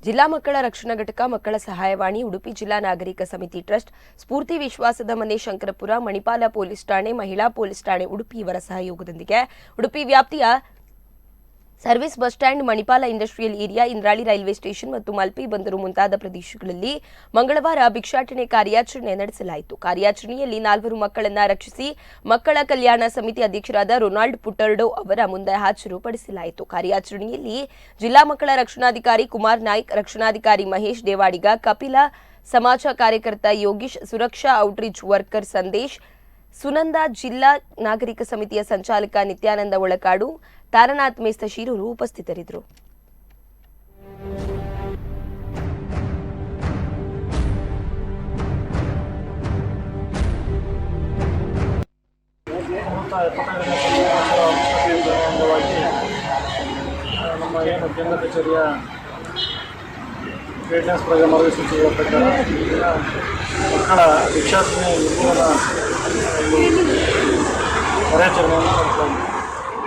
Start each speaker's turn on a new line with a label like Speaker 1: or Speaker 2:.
Speaker 1: ಜಿಲ್ಲಾ ಮಕ್ಕಳ ರಕ್ಷಣಾ ಘಟಕ, ಮಕ್ಕಳ ಸಹಾಯವಾಣಿ, ಉಡುಪಿ ಜಿಲ್ಲಾ ನಾಗರಿಕ ಸಮಿತಿ ಟ್ರಸ್ಟ್, ಸ್ಫೂರ್ತಿ ವಿಶ್ವಾಸದ ಮನೆ ಶಂಕರಪುರ, ಮಣಿಪಾಲ ಪೊಲೀಸ್ ಠಾಣೆ, ಮಹಿಳಾ ಪೊಲೀಸ್ ಠಾಣೆ ಉಡುಪಿ ಇವರ ಸಹಯೋಗದೊಂದಿಗೆ ಉಡುಪಿ ವ್ಯಾಪ್ತಿಯ service bus stand, Manipal industrial area, Indrali railway station ಮತ್ತು ಮಲ್ಪೆ ಬಂದರು ಮುಂತಾದ ಪ್ರದೇಶಗಳಲ್ಲಿ ಮಂಗಳವಾರ ಭಿಕ್ಷಾಟನೆ ಕಾರ್ಯಾಚರಣೆ ನಡೆಸಲಾಯಿತು. ಕಾರ್ಯಾಚರಣೆಯಲ್ಲಿ 4 ಮಕ್ಕಳನ್ನು ರಕ್ಷಿಸಿ ಮಕ್ಕಳ ಕಲ್ಯಾಣ ಸಮಿತಿ ಅಧ್ಯಕ್ಷರಾದ ರೊನಾಲ್ಡ್ ಪುಟರ್ಡೋ ಅವರ ಮುಂದೆ ಹಾಜರುಪಡಿಸಲಾಯಿತು. ಕಾರ್ಯಾಚರಣೆಯಲ್ಲಿ ಜಿಲ್ಲಾ ಮಕ್ಕಳ ರಕ್ಷಣಾಧಿಕಾರಿ ಕುಮಾರ್ ನಾಯ್ಕ್, ರಕ್ಷಣಾಧಿಕಾರಿ ಮಹೇಶ್ ದೇವಾಡಿಗ, ಕಪಿಲ, ಸಮಾಜ ಕಾರ್ಯಕರ್ತ ಯೋಗೀಶ್, ಸುರಕ್ಷಾ ಔಟ್ರೀಚ್ ವರ್ಕರ್ ಸಂದೇಶ್, ಸುನಂದ, ಜಿಲ್ಲಾ ನಾಗರಿಕ ಸಮಿತಿಯ ಸಂಚಾಲಕ ನಿತ್ಯಾನಂದ ಒಳಕಾಡು, ತಾರನಾಥ್ ಮೇಸ್ತಶೀರರು ಉಪಸ್ಥಿತರಿದ್ದರು.
Speaker 2: ನಮ್ಮ ಏನು ಕೇಂದ್ರ ಕಚೇರಿಯ ಗೈಡ್ಲೈನ್ಸ್ ಪ್ರಕಾರ ಮಾರ್ಗಸೂಚಿಗಳ ಪ್ರಕಾರ ಮಕ್ಕಳ ಭಿಕ್ಷಾಟನೆ ಕಾರ್ಯಾಚರಣೆಯನ್ನು